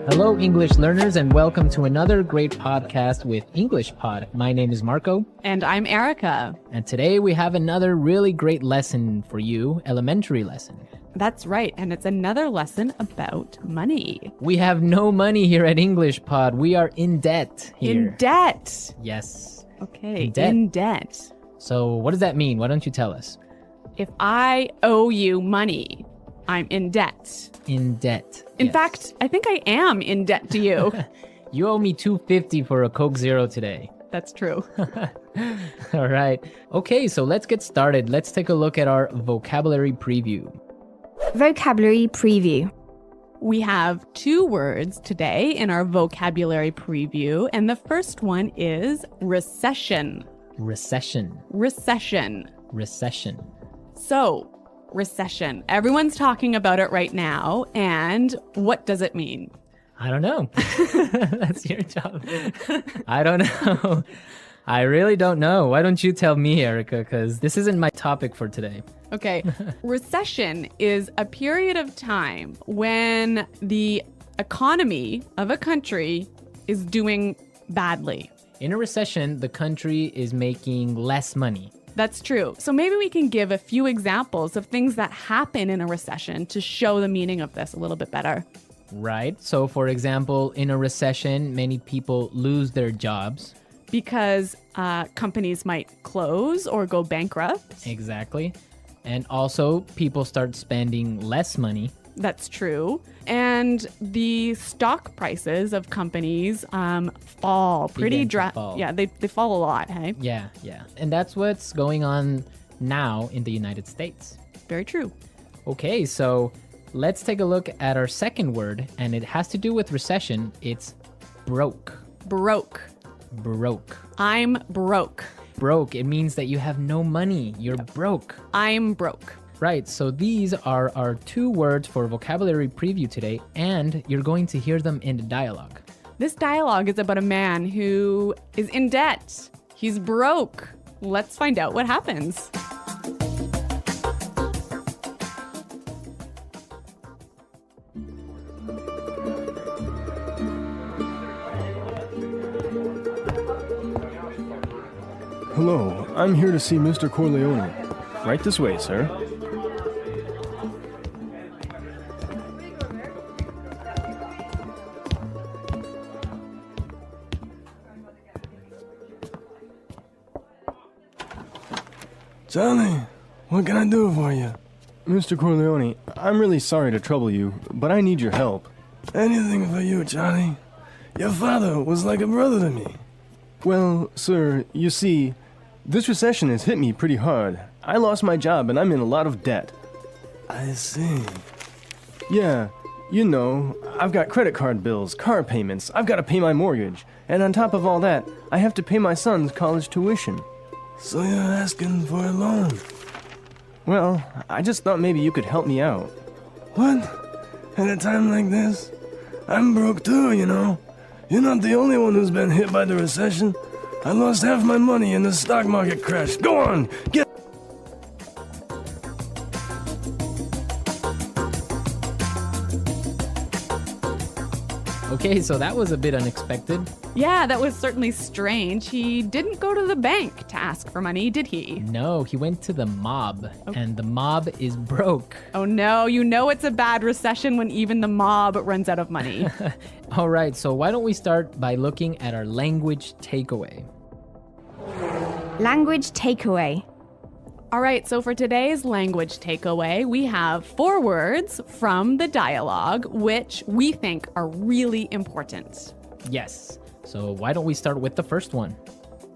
Hello, English learners, and welcome to another great podcast with English Pod. My name is Marco. And I'm Erica. And today we have another really great lesson for you, elementary lesson. That's right, and it's another lesson about money. We have no money here at English Pod. We are in debt here. In debt. Yes. Okay, In debt. in debt. So what does that mean? Why don't you tell us? If I owe you money, I'm in debt. In debt. In Yes. fact, I think I am in debt to you. You owe me $2.50 for a Coke Zero today. That's true. All right. Okay, so let's get started. Let's take a look at our vocabulary preview. Vocabulary preview. We have 2 words today in our vocabulary preview, and the first one is recession. Recession. Recession. Recession. So, recession. Everyone's talking about it right now, and what does it mean? I don't know. That's your job. I don't know. I really don't know. Why don't you tell me, Erica? Because this isn't my topic for today. Okay. Recession is a period of time when the economy of a country is doing badly. In a recession, the country is making less money. That's true. So maybe we can give a few examples of things that happen in a recession to show the meaning of this a little bit better. Right. So, for example, in a recession, many people lose their jobs. Because companies might close or go bankrupt. Exactly. And also, people start spending less money. That's true. And the stock prices of companies fall pretty Begin to fall. Yeah, they fall a lot, hey? Yeah. And that's what's going on now in the United States. Very true. Okay, so let's take a look at our second word, and it has to do with recession. It's broke. Broke. Broke. I'm broke. Broke, it means that you have no money. You're broke. I'm broke. Right, so these are our 2 words for vocabulary preview today, and you're going to hear them in the dialogue. This dialogue is about a man who is in debt. He's broke. Let's find out what happens. Hello, I'm here to see Mr. Corleone. Right this way, sir. Charlie, what can I do for you? Mr. Corleone, I'm really sorry to trouble you, but I need your help. Anything for you, Charlie. Your father was like a brother to me. Well, sir, you see, this recession has hit me pretty hard. I lost my job and I'm in a lot of debt. I see. Yeah, you know, I've got credit card bills, car payments, I've got to pay my mortgage, and on top of all that, I have to pay my son's college tuition. So you're asking for a loan? Well, I just thought maybe you could help me out. What? At a time like this? I'm broke too, you know. You're not the only one who's been hit by the recession. I lost half my money in the stock market crash. Go on, get... Okay, so that was a bit unexpected. Yeah, that was certainly strange. He didn't go to the bank to ask for money, did he? No, he went to the mob, and the mob is broke. Oh no, you know it's a bad recession when even the mob runs out of money. All right, so why don't we start by looking at our language takeaway? Language takeaway. All right, so for today's language takeaway, we have 4 words from the dialogue, which we think are really important. Yes, so why don't we start with the first one?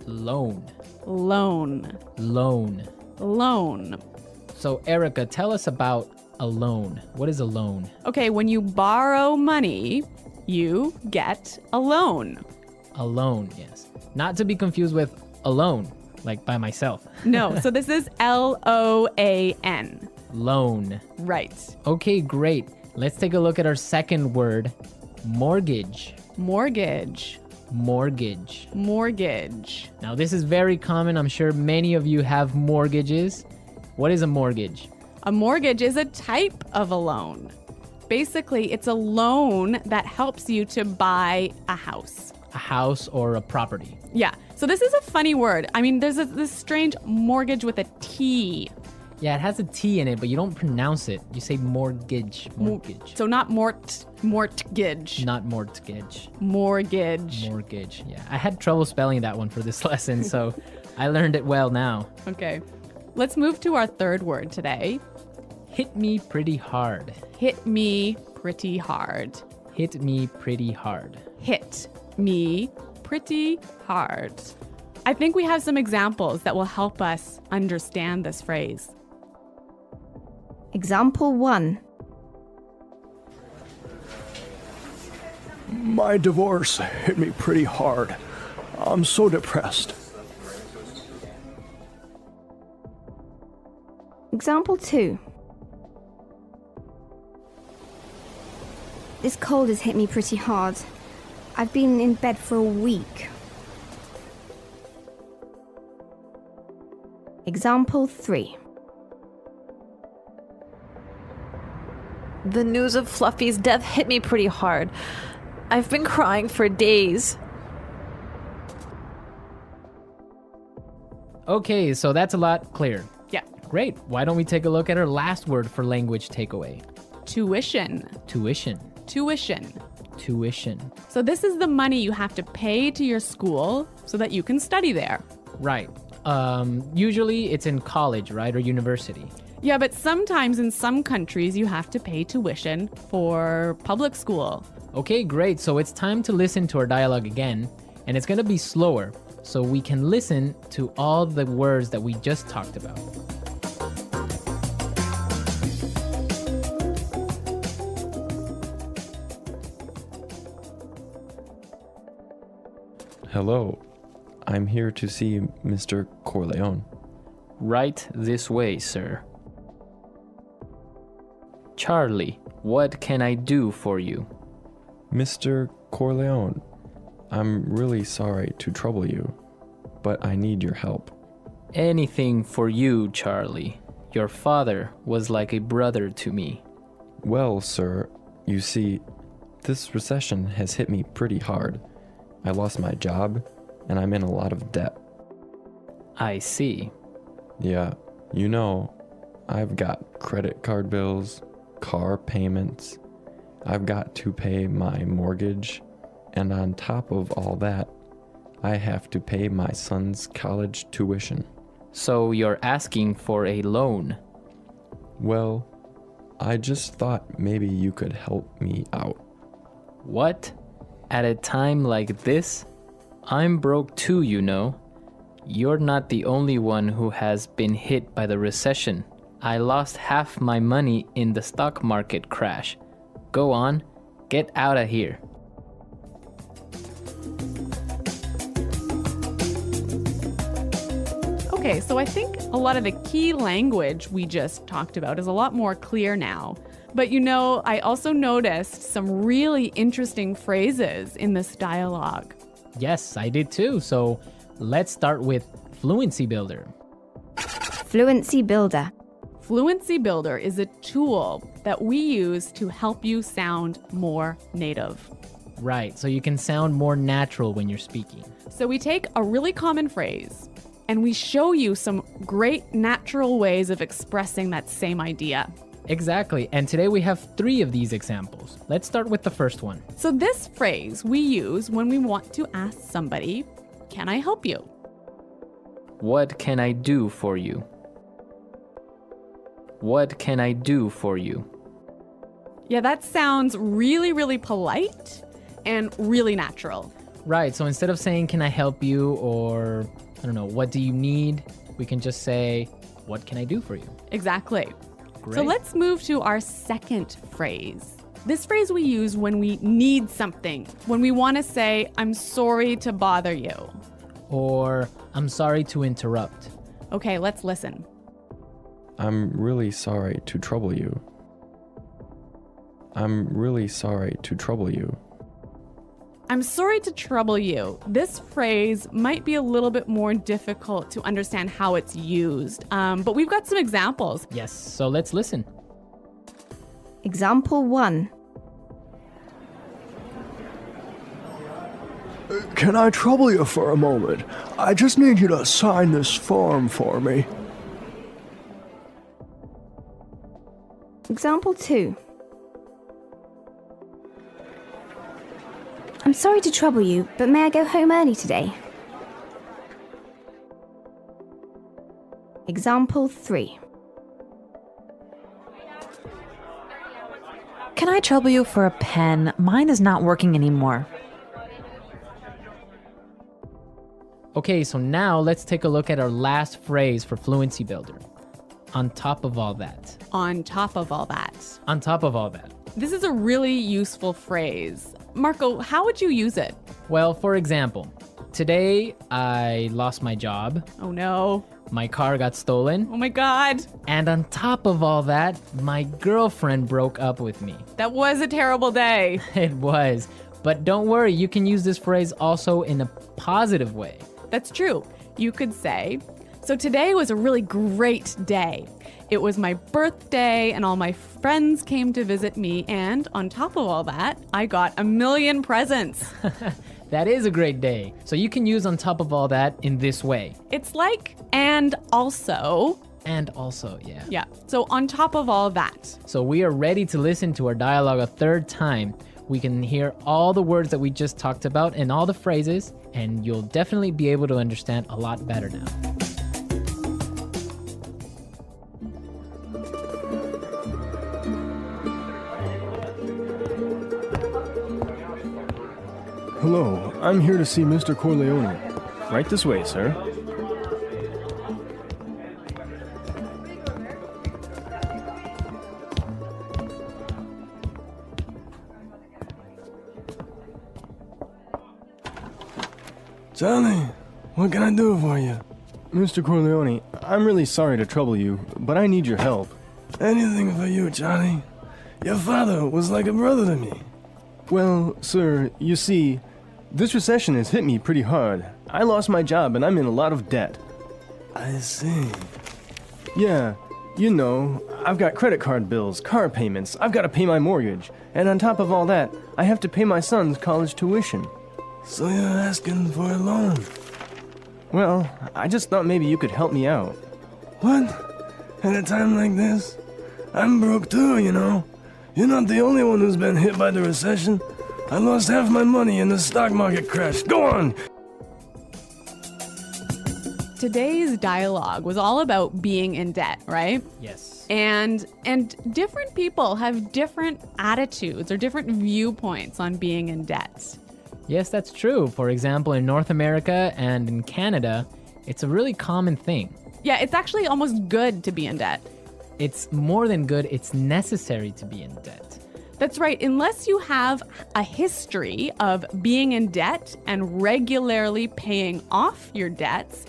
Loan. Loan. Loan. Loan. So Erica, tell us about a loan. What is a loan? Okay, when you borrow money, you get a loan. A loan, yes. Not to be confused with alone, like by myself. No, so this is L-O-A-N. Loan. Right. Okay, great. Let's take a look at our second word, mortgage. Mortgage. Mortgage. Mortgage. Now, this is very common. I'm sure many of you have mortgages. What is a mortgage? A mortgage is a type of a loan. Basically, it's a loan that helps you to buy a house. A house or a property. Yeah. So this is a funny word. I mean, there's this strange mortgage with a T. Yeah, it has a T in it, but you don't pronounce it. You say mortgage. Mortgage. So not mortgage. Not mortgage. Mortgage. Mortgage. Yeah. I had trouble spelling that one for this lesson, so I learned it well now. Okay. Let's move to our third word today. Hit me pretty hard. Hit me pretty hard. Hit me pretty hard. Hit me pretty hard. I think we have some examples that will help us understand this phrase. Example 1. My divorce hit me pretty hard. I'm so depressed. Example 2. This cold has hit me pretty hard. I've been in bed for a week. Example 3. The news of Fluffy's death hit me pretty hard. I've been crying for days. Okay, so that's a lot clearer. Yeah. Great. Why don't we take a look at our last word for language takeaway? Tuition. Tuition. Tuition. Tuition. So this is the money you have to pay to your school so that you can study there. Right. Usually it's in college, right? Or university. Yeah, but sometimes in some countries you have to pay tuition for public school. Okay, great. So it's time to listen to our dialogue again, and it's going to be slower so we can listen to all the words that we just talked about. Hello, I'm here to see Mr. Corleone. Right this way, sir. Charlie, what can I do for you? Mr. Corleone, I'm really sorry to trouble you, but I need your help. Anything for you, Charlie. Your father was like a brother to me. Well, sir, you see, this recession has hit me pretty hard. I lost my job, and I'm in a lot of debt. I see. Yeah, you know, I've got credit card bills, car payments. I've got to pay my mortgage, and on top of all that, I have to pay my son's college tuition. So you're asking for a loan? Well, I just thought maybe you could help me out. What? At a time like this? I'm broke too, you know. You're not the only one who has been hit by the recession. I lost half my money in the stock market crash. Go on, get out of here. Okay, so I think a lot of the key language we just talked about is a lot more clear now. But you know, I also noticed some really interesting phrases in this dialogue. Yes, I did too. So let's start with Fluency Builder. Fluency Builder. Fluency Builder is a tool that we use to help you sound more native. Right, so you can sound more natural when you're speaking. So we take a really common phrase and we show you some great natural ways of expressing that same idea. Exactly, and today we have 3 of these examples. Let's start with the first one. So this phrase we use when we want to ask somebody, "Can I help you?" What can I do for you? What can I do for you? Yeah, that sounds really, really polite and really natural. Right, so instead of saying, can I help you, or, I don't know, what do you need? We can just say, what can I do for you? Exactly. Great. So let's move to our second phrase. This phrase we use when we need something, when we want to say, I'm sorry to bother you. Or, I'm sorry to interrupt. Okay, let's listen. I'm really sorry to trouble you. I'm really sorry to trouble you. I'm sorry to trouble you. This phrase might be a little bit more difficult to understand how it's used, but we've got some examples. Yes, so let's listen. Example 1. Can I trouble you for a moment? I just need you to sign this form for me. Example 2. I'm sorry to trouble you, but may I go home early today? Example 3. Can I trouble you for a pen? Mine is not working anymore. Okay, so now let's take a look at our last phrase for Fluency Builder. On top of all that. On top of all that. On top of all that. This is a really useful phrase. Marco, how would you use it? Well, for example, today I lost my job, Oh no. my car got stolen, Oh my God. and on top of all that, my girlfriend broke up with me. That was a terrible day. It was. But don't worry, you can use this phrase also in a positive way. That's true. You could say, so today was a really great day. It was my birthday and all my friends came to visit me, and on top of all that, I got a million presents. That is a great day. So you can use on top of all that in this way. It's like, and also. And also, yeah. Yeah, so on top of all that. So we are ready to listen to our dialogue a third time. We can hear all the words that we just talked about and all the phrases, and you'll definitely be able to understand a lot better now. Hello, I'm here to see Mr. Corleone. Right this way, sir. Johnny, what can I do for you? Mr. Corleone, I'm really sorry to trouble you, but I need your help. Anything for you, Johnny. Your father was like a brother to me. Well, sir, you see, this recession has hit me pretty hard. I lost my job and I'm in a lot of debt. I see. Yeah, you know, I've got credit card bills, car payments, I've got to pay my mortgage, and on top of all that, I have to pay my son's college tuition. So you're asking for a loan? Well, I just thought maybe you could help me out. What? At a time like this? I'm broke too, you know. You're not the only one who's been hit by the recession. I lost half my money and the stock market crashed. Go on! Today's dialogue was all about being in debt, right? Yes. And different people have different attitudes or different viewpoints on being in debt. Yes, that's true. For example, in North America and in Canada, it's a really common thing. Yeah, it's actually almost good to be in debt. It's more than good, it's necessary to be in debt. That's right. Unless you have a history of being in debt and regularly paying off your debts,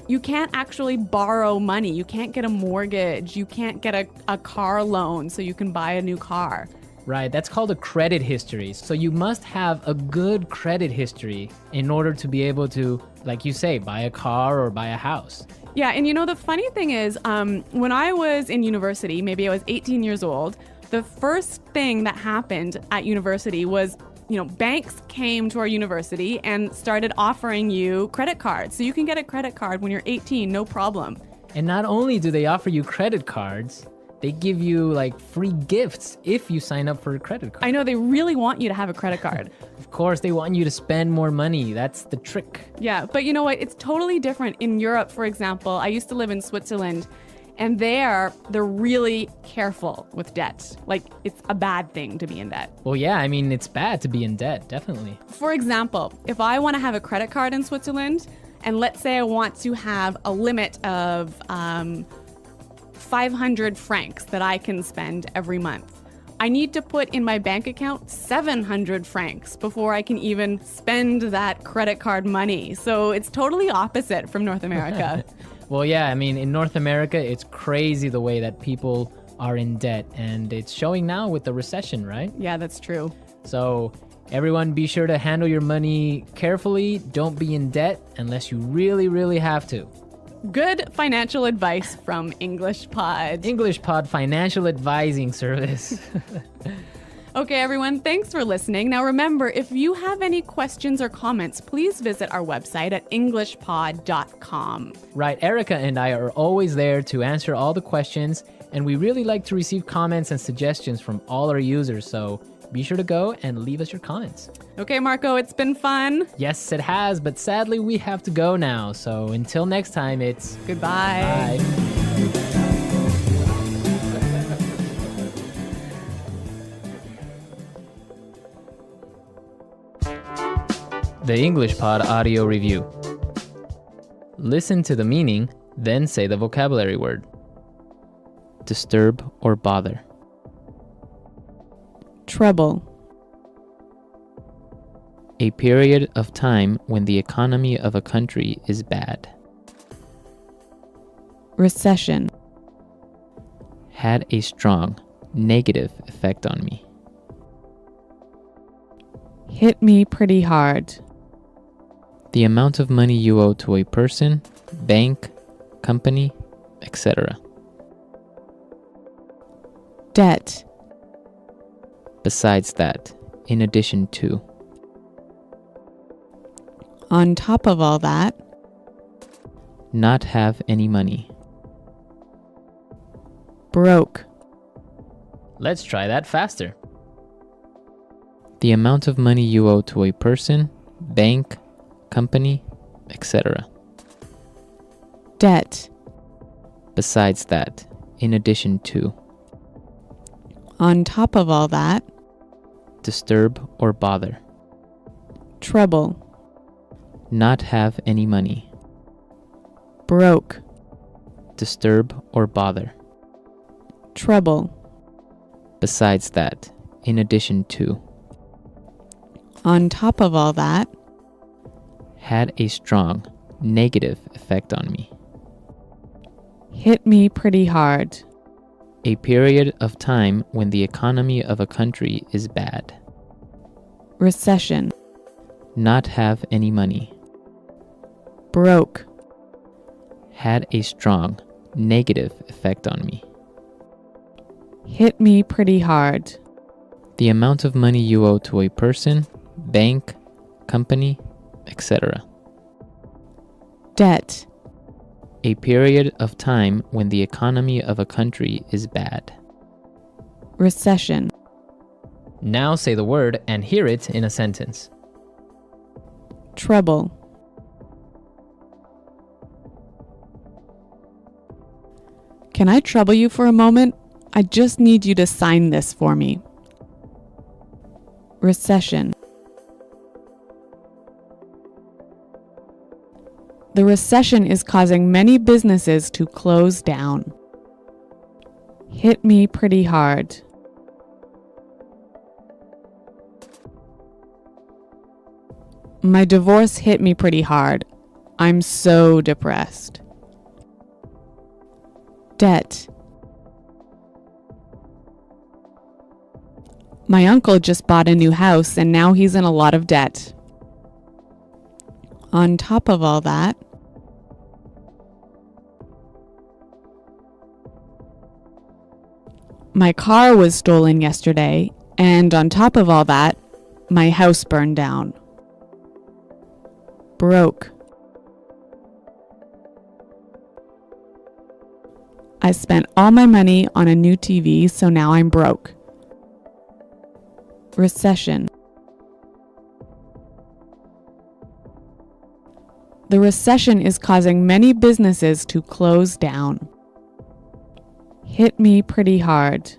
you can't actually borrow money. You can't get a mortgage. You can't get a car loan so you can buy a new car. Right, that's called a credit history. So you must have a good credit history in order to be able to, like you say, buy a car or buy a house. Yeah, and you know, the funny thing is, when I was in university, maybe I was 18 years old, the first thing that happened at university was, you know, banks came to our university and started offering you credit cards. So you can get a credit card when you're 18, no problem. And not only do they offer you credit cards, they give you like free gifts if you sign up for a credit card. I know, they really want you to have a credit card. Of course, they want you to spend more money. That's the trick. Yeah, but you know what? It's totally different in Europe, for example. I used to live in Switzerland, and they're really careful with debt. Like, it's a bad thing to be in debt. Well, yeah, I mean, it's bad to be in debt, definitely. For example, if I want to have a credit card in Switzerland, and let's say I want to have a limit of 500 francs that I can spend every month, I need to put in my bank account 700 francs before I can even spend that credit card money. So it's totally opposite from North America. Well, yeah, I mean, in North America, it's crazy the way that people are in debt, and it's showing now with the recession, right? Yeah, that's true. So everyone be sure to handle your money carefully. Don't be in debt unless you really, really have to. Good financial advice from English Pod. English Pod Financial Advising Service. Okay, everyone, thanks for listening. Now remember, if you have any questions or comments, please visit our website at englishpod.com. Right, Erica and I are always there to answer all the questions, and we really like to receive comments and suggestions from all our users, so be sure to go and leave us your comments. Okay, Marco, it's been fun. Yes, it has, but sadly we have to go now, so until next time, it's Goodbye. bye. The English Pod Audio Review. Listen to the meaning, then say the vocabulary word. Disturb or bother. Trouble. A period of time when the economy of a country is bad. Recession. Had a strong negative effect on me. Hit me pretty hard. The amount of money you owe to a person, bank, company, etc. Debt. Besides that, in addition to. On top of all that. Not have any money. Broke. Let's try that faster. The amount of money you owe to a person, bank, company, etc. Debt. Besides that, in addition to. On top of all that. Disturb or bother. Trouble. Not have any money. Broke. Disturb or bother. Trouble. Besides that, in addition to. On top of all that. Had a strong negative effect on me. Hit me pretty hard. A period of time when the economy of a country is bad. Recession. Not have any money. Broke. Had a strong negative effect on me. Hit me pretty hard. The amount of money you owe to a person, bank, company, etc. Debt. A period of time when the economy of a country is bad. Recession. Now say the word and hear it in a sentence. Trouble. Can I trouble you for a moment? I just need you to sign this for me. Recession. The recession is causing many businesses to close down. Hit me pretty hard. My divorce hit me pretty hard. I'm so depressed. Debt. My uncle just bought a new house and now he's in a lot of debt. On top of all that, my car was stolen yesterday, and on top of all that, my house burned down. Broke. I spent all my money on a new TV, so now I'm broke. Recession. The recession is causing many businesses to close down. Hit me pretty hard.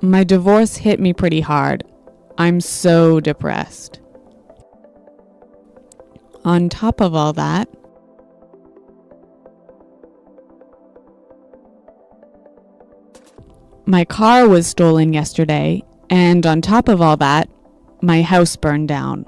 My divorce hit me pretty hard. I'm so depressed. On top of all that, my car was stolen yesterday, and on top of all that, my house burned down.